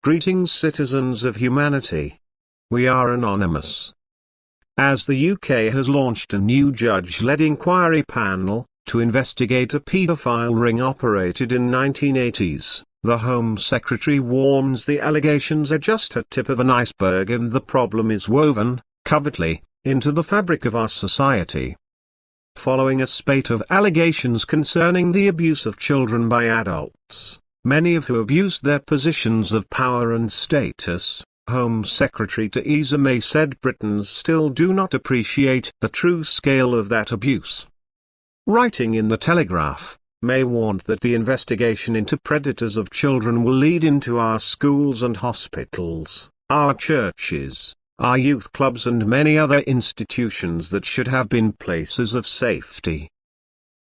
Greetings, citizens of humanity. We are anonymous. As the UK has launched a new judge-led inquiry panel to investigate a paedophile ring operated in 1980s, the Home Secretary warns the allegations are just a tip of an iceberg and the problem is woven, covertly, into the fabric of our society. Following a spate of allegations concerning the abuse of children by adults, many of who abused their positions of power and status, Home Secretary Theresa May said Britons still do not appreciate the true scale of that abuse. Writing in The Telegraph, May warned that the investigation into predators of children will lead into our schools and hospitals, our churches, our youth clubs and many other institutions that should have been places of safety.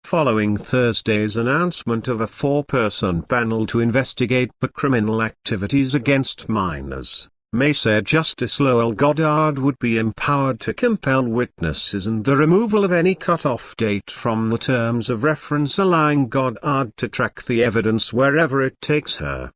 Following Thursday's announcement of a 4-person panel to investigate the criminal activities against minors, May said Justice Lowell Goddard would be empowered to compel witnesses and the removal of any cut-off date from the terms of reference, allowing Goddard to track the evidence wherever it takes her.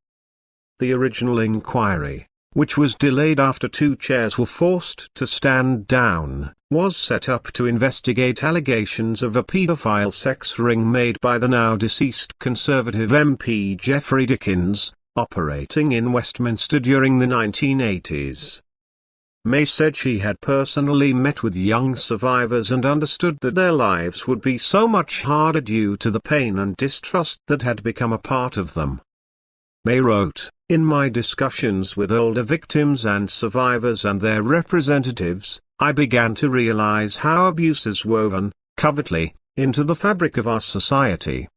The original inquiry, which was delayed after 2 chairs were forced to stand down, was set up to investigate allegations of a paedophile sex ring made by the now deceased Conservative MP Geoffrey Dickens, operating in Westminster during the 1980s. May said she had personally met with young survivors and understood that their lives would be so much harder due to the pain and distrust that had become a part of them. May wrote, "In my discussions with older victims and survivors and their representatives, I began to realize how abuse is woven, covertly, into the fabric of our society."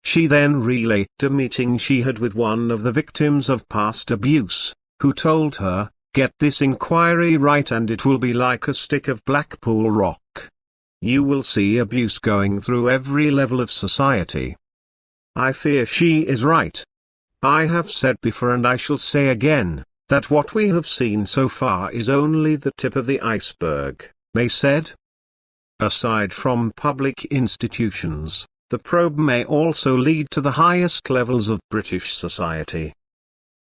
She then relayed a meeting she had with one of the victims of past abuse, who told her, "Get this inquiry right and it will be like a stick of Blackpool rock. You will see abuse going through every level of society." I fear she is right. I have said before and I shall say again, that what we have seen so far is only the tip of the iceberg, May said. Aside from public institutions, the probe may also lead to the highest levels of British society.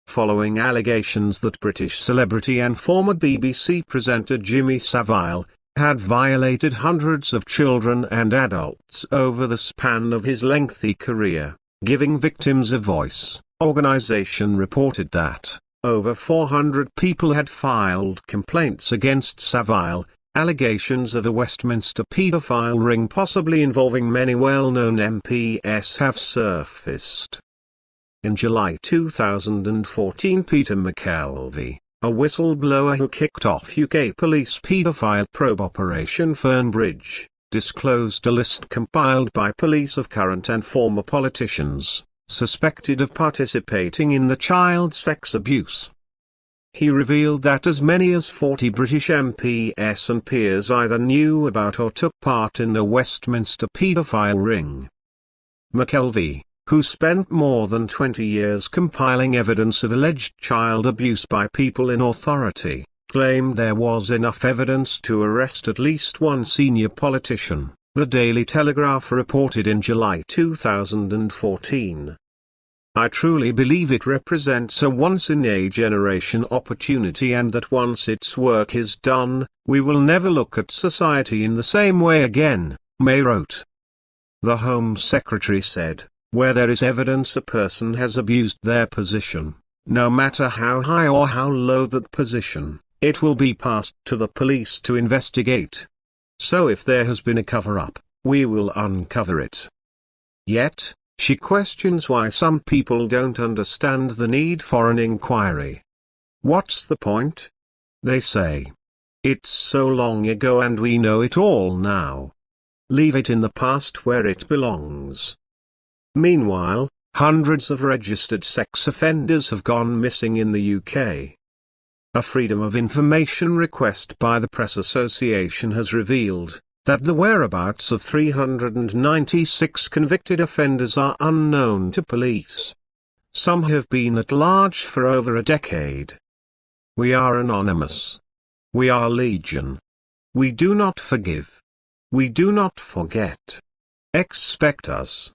Following allegations that British celebrity and former BBC presenter Jimmy Savile had violated hundreds of children and adults over the span of his lengthy career, giving victims a voice, organisation reported that over 400 people had filed complaints against Savile. Allegations of a Westminster paedophile ring possibly involving many well-known MPs have surfaced. In July 2014, Peter McKelvey, a whistleblower who kicked off UK police paedophile probe Operation Fernbridge, disclosed a list compiled by police of current and former politicians, suspected of participating in the child sex abuse. He revealed that as many as 40 British MPs and peers either knew about or took part in the Westminster paedophile ring. McKelvey, who spent more than 20 years compiling evidence of alleged child abuse by people in authority, claimed there was enough evidence to arrest at least one senior politician, The Daily Telegraph reported in July 2014. I truly believe it represents a once-in-a-generation opportunity and that once its work is done, we will never look at society in the same way again, May wrote. The Home Secretary said, where there is evidence a person has abused their position, no matter how high or how low that position, it will be passed to the police to investigate. So if there has been a cover-up, we will uncover it. Yet, she questions why some people don't understand the need for an inquiry. What's the point? They say. It's so long ago and we know it all now. Leave it in the past where it belongs. Meanwhile, hundreds of registered sex offenders have gone missing in the UK. A Freedom of Information request by the Press Association has revealed that the whereabouts of 396 convicted offenders are unknown to police. Some have been at large for over a decade. We are anonymous. We are legion. We do not forgive. We do not forget. Expect us.